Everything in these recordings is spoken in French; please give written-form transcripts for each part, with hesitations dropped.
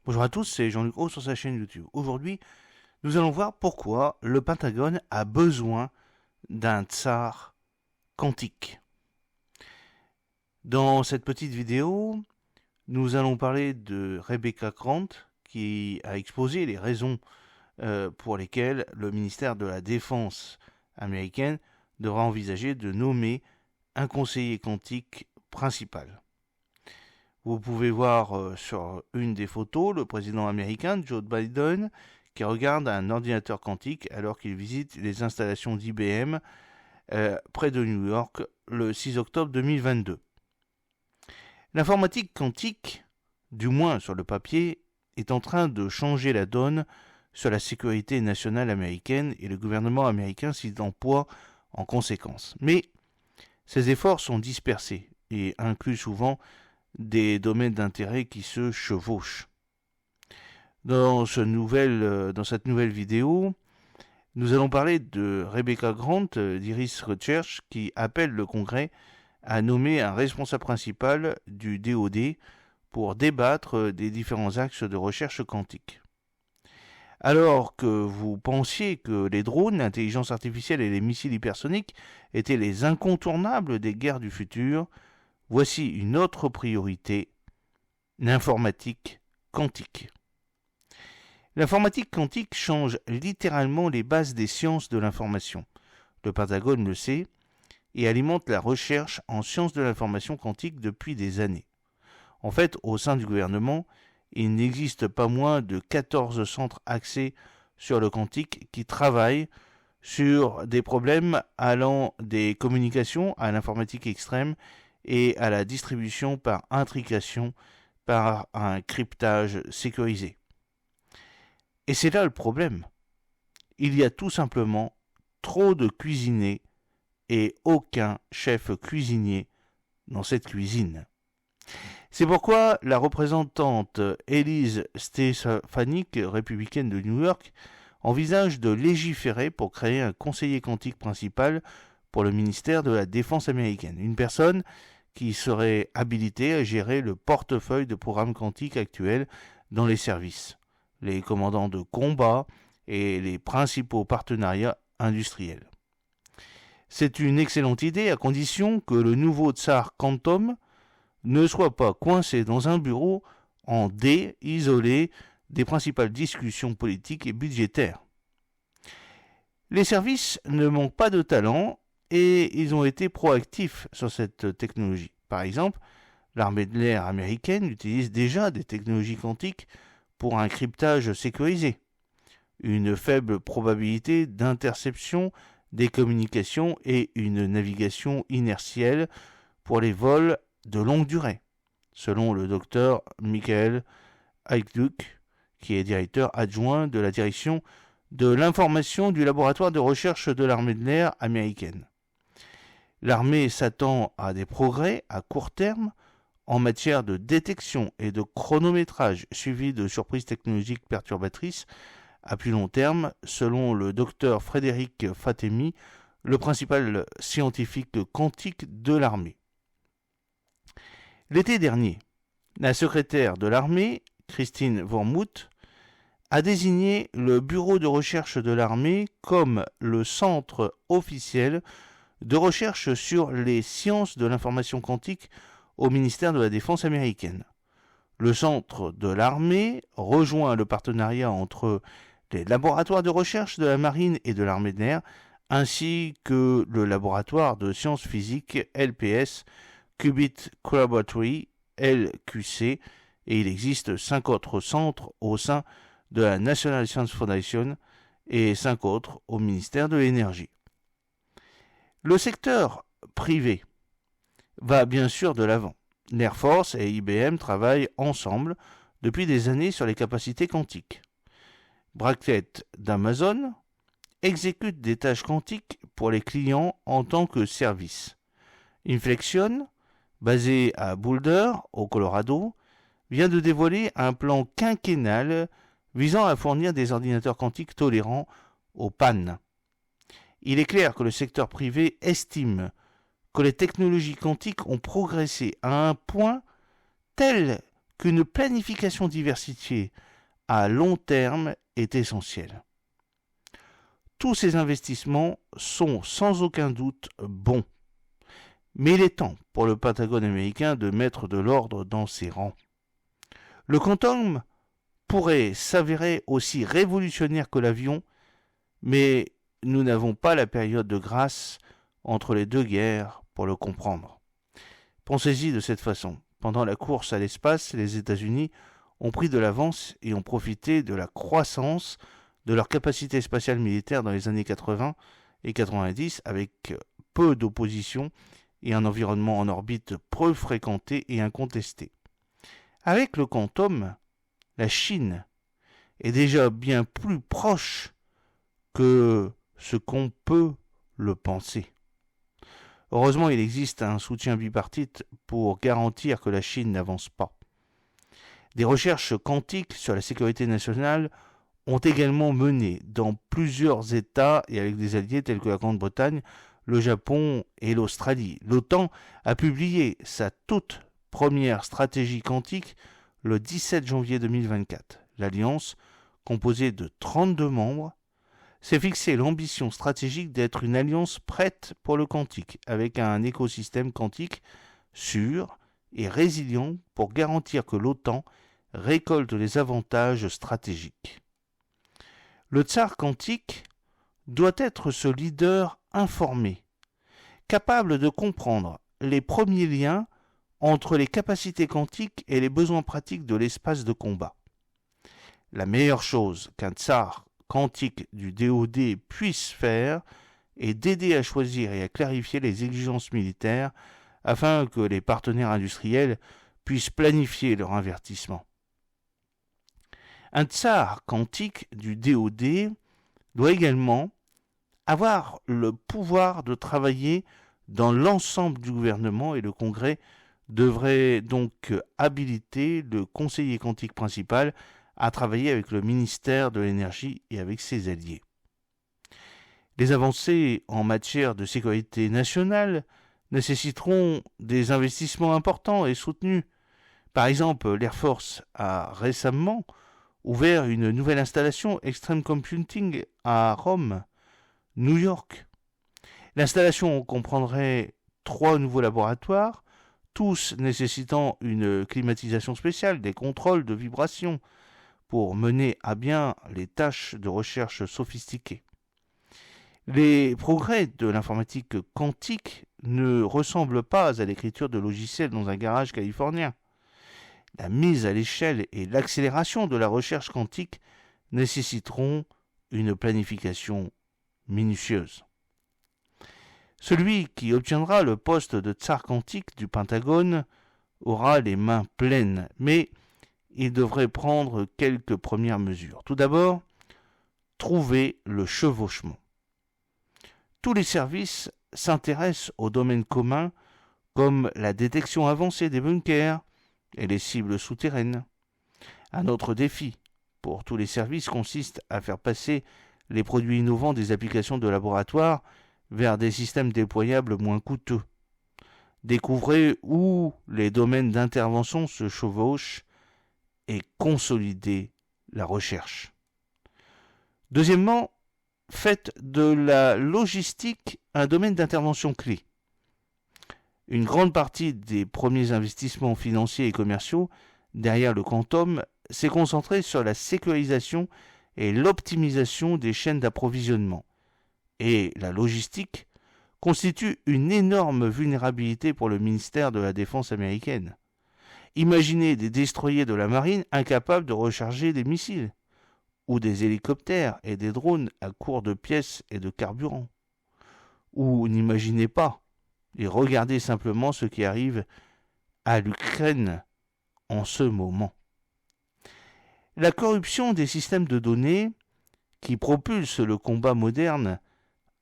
Bonjour à tous, c'est Jean-Luc Roux sur sa chaîne YouTube. Aujourd'hui, nous allons voir pourquoi le Pentagone a besoin d'un tsar quantique. Dans cette petite vidéo, nous allons parler de Rebecca Grant, qui a exposé les raisons pour lesquelles le ministère de la Défense américaine devra envisager de nommer un conseiller quantique principal. Vous pouvez voir sur une des photos le président américain, Joe Biden, qui regarde un ordinateur quantique alors qu'il visite les installations d'IBM près de New York le 6 octobre 2022. L'informatique quantique, du moins sur le papier, est en train de changer la donne sur la sécurité nationale américaine et le gouvernement américain s'y emploie en conséquence. Mais ces efforts sont dispersés et incluent souvent des domaines d'intérêt qui se chevauchent. Dans cette nouvelle vidéo, nous allons parler de Rebecca Grant d'Iris Research qui appelle le Congrès à nommer un responsable principal du DoD pour débattre des différents axes de recherche quantique. Alors que vous pensiez que les drones, l'intelligence artificielle et les missiles hypersoniques étaient les incontournables des guerres du futur, voici une autre priorité, l'informatique quantique. L'informatique quantique change littéralement les bases des sciences de l'information. Le Pentagone le sait et alimente la recherche en sciences de l'information quantique depuis des années. En fait, au sein du gouvernement, il n'existe pas moins de 14 centres axés sur le quantique qui travaillent sur des problèmes allant des communications à l'informatique extrême et à la distribution par intrication par un cryptage sécurisé. Et c'est là le problème. Il y a tout simplement trop de cuisiniers et aucun chef cuisinier dans cette cuisine. C'est pourquoi la représentante Elise Stefanik, républicaine de New York, envisage de légiférer pour créer un conseiller quantique principal pour le ministère de la Défense américaine. Une personne qui serait habilitée à gérer le portefeuille de programmes quantiques actuels dans les services, les commandants de combat et les principaux partenariats industriels. C'est une excellente idée à condition que le nouveau tsar Quantum ne soit pas coincé dans un bureau en D, isolé des principales discussions politiques et budgétaires. Les services ne manquent pas de talent et ils ont été proactifs sur cette technologie. Par exemple, l'armée de l'air américaine utilise déjà des technologies quantiques pour un cryptage sécurisé, une faible probabilité d'interception des communications et une navigation inertielle pour les vols de longue durée, selon le docteur Michael Hajduk, qui est directeur adjoint de la direction de l'information du laboratoire de recherche de l'armée de l'air américaine. L'armée s'attend à des progrès à court terme en matière de détection et de chronométrage suivi de surprises technologiques perturbatrices à plus long terme, selon le docteur Frédéric Fatemi, le principal scientifique quantique de l'armée. L'été dernier, la secrétaire de l'armée, Christine Wormuth, a désigné le bureau de recherche de l'armée comme le centre officiel de recherche sur les sciences de l'information quantique au ministère de la Défense américaine. Le centre de l'armée rejoint le partenariat entre les laboratoires de recherche de la marine et de l'armée de l'air, ainsi que le laboratoire de sciences physiques LPS, Qubit Collaboratory, LQC, et il existe 5 autres centres au sein de la National Science Foundation et 5 autres au ministère de l'Énergie. Le secteur privé va bien sûr de l'avant. L'Air Force et IBM travaillent ensemble depuis des années sur les capacités quantiques. Brackett d'Amazon exécute des tâches quantiques pour les clients en tant que service. Inflexion, basé à Boulder, au Colorado, vient de dévoiler un plan quinquennal visant à fournir des ordinateurs quantiques tolérants aux pannes. Il est clair que le secteur privé estime que les technologies quantiques ont progressé à un point tel qu'une planification diversifiée à long terme est essentielle. Tous ces investissements sont sans aucun doute bons, mais il est temps pour le Pentagone américain de mettre de l'ordre dans ses rangs. Le quantum pourrait s'avérer aussi révolutionnaire que l'avion, mais nous n'avons pas la période de grâce entre les deux guerres pour le comprendre. Pensez-y de cette façon. Pendant la course à l'espace, les États-Unis ont pris de l'avance et ont profité de la croissance de leur capacité spatiale militaire dans les années 80 et 90 avec peu d'opposition et un environnement en orbite peu fréquenté et incontesté. Avec le quantum, la Chine est déjà bien plus proche que ce qu'on peut le penser. Heureusement, il existe un soutien bipartite pour garantir que la Chine n'avance pas. Des recherches quantiques sur la sécurité nationale ont également mené dans plusieurs États et avec des alliés tels que la Grande-Bretagne, le Japon et l'Australie. L'OTAN a publié sa toute première stratégie quantique le 17 janvier 2024. L'Alliance, composée de 32 membres, s'est fixé l'ambition stratégique d'être une alliance prête pour le quantique, avec un écosystème quantique sûr et résilient pour garantir que l'OTAN récolte les avantages stratégiques. Le tsar quantique doit être ce leader informé, capable de comprendre les premiers liens entre les capacités quantiques et les besoins pratiques de l'espace de combat. La meilleure chose qu'un tsar quantique du DoD puisse faire est d'aider à choisir et à clarifier les exigences militaires afin que les partenaires industriels puissent planifier leur investissement. Un tsar quantique du DoD doit également avoir le pouvoir de travailler dans l'ensemble du gouvernement et le Congrès devrait donc habiliter le conseiller quantique principal à travailler avec le ministère de l'Énergie et avec ses alliés. Les avancées en matière de sécurité nationale nécessiteront des investissements importants et soutenus. Par exemple, l'Air Force a récemment ouvert une nouvelle installation Extreme Computing à Rome, New York. L'installation comprendrait 3 nouveaux laboratoires, tous nécessitant une climatisation spéciale, des contrôles de vibration, pour mener à bien les tâches de recherche sophistiquées. Les progrès de l'informatique quantique ne ressemblent pas à l'écriture de logiciels dans un garage californien. La mise à l'échelle et l'accélération de la recherche quantique nécessiteront une planification minutieuse. Celui qui obtiendra le poste de tsar quantique du Pentagone aura les mains pleines, mais il devrait prendre quelques premières mesures. Tout d'abord, trouver le chevauchement. Tous les services s'intéressent aux domaines communs comme la détection avancée des bunkers et les cibles souterraines. Un autre défi pour tous les services consiste à faire passer les produits innovants des applications de laboratoire vers des systèmes déployables moins coûteux. Découvrez où les domaines d'intervention se chevauchent et consolider la recherche. Deuxièmement, faites de la logistique un domaine d'intervention clé. Une grande partie des premiers investissements financiers et commerciaux derrière le quantum s'est concentrée sur la sécurisation et l'optimisation des chaînes d'approvisionnement. Et la logistique constitue une énorme vulnérabilité pour le ministère de la Défense américaine. Imaginez des destroyers de la marine incapables de recharger des missiles, ou des hélicoptères et des drones à court de pièces et de carburant. Ou n'imaginez pas, et regardez simplement ce qui arrive à l'Ukraine en ce moment. La corruption des systèmes de données qui propulse le combat moderne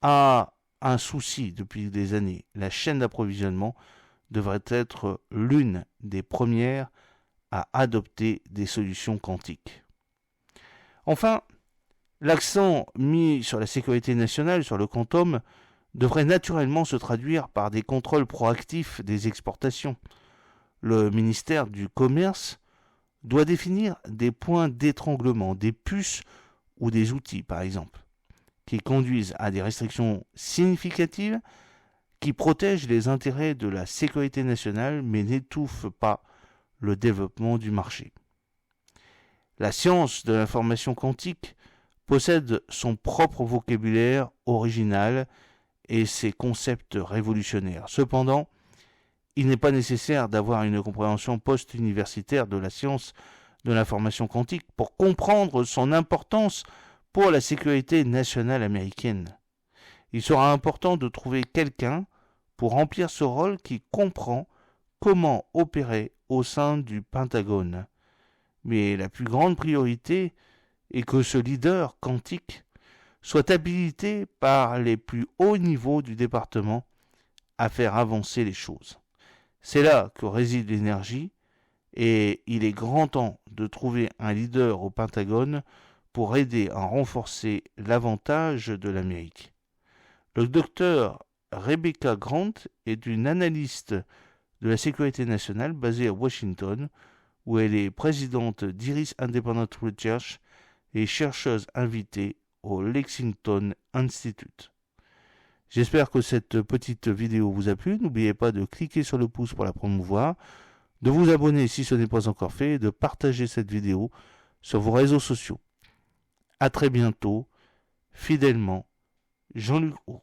a un souci depuis des années. La chaîne d'approvisionnement devrait être l'une des premières à adopter des solutions quantiques. Enfin, l'accent mis sur la sécurité nationale, sur le quantum, devrait naturellement se traduire par des contrôles proactifs des exportations. Le ministère du Commerce doit définir des points d'étranglement, des puces ou des outils, par exemple, qui conduisent à des restrictions significatives, qui protègent les intérêts de la sécurité nationale, mais n'étouffent pas le développement du marché. La science de l'information quantique possède son propre vocabulaire original et ses concepts révolutionnaires. Cependant, il n'est pas nécessaire d'avoir une compréhension post-universitaire de la science de l'information quantique pour comprendre son importance pour la sécurité nationale américaine. Il sera important de trouver quelqu'un pour remplir ce rôle qui comprend comment opérer au sein du Pentagone. Mais la plus grande priorité est que ce leader quantique soit habilité par les plus hauts niveaux du département à faire avancer les choses. C'est là que réside l'énergie et il est grand temps de trouver un leader au Pentagone pour aider à renforcer l'avantage de l'Amérique. Le docteur Rebecca Grant est une analyste de la sécurité nationale basée à Washington, où elle est présidente d'Iris Independent Research et chercheuse invitée au Lexington Institute. J'espère que cette petite vidéo vous a plu. N'oubliez pas de cliquer sur le pouce pour la promouvoir, de vous abonner si ce n'est pas encore fait et de partager cette vidéo sur vos réseaux sociaux. À très bientôt, fidèlement, Jean-Luc Haut.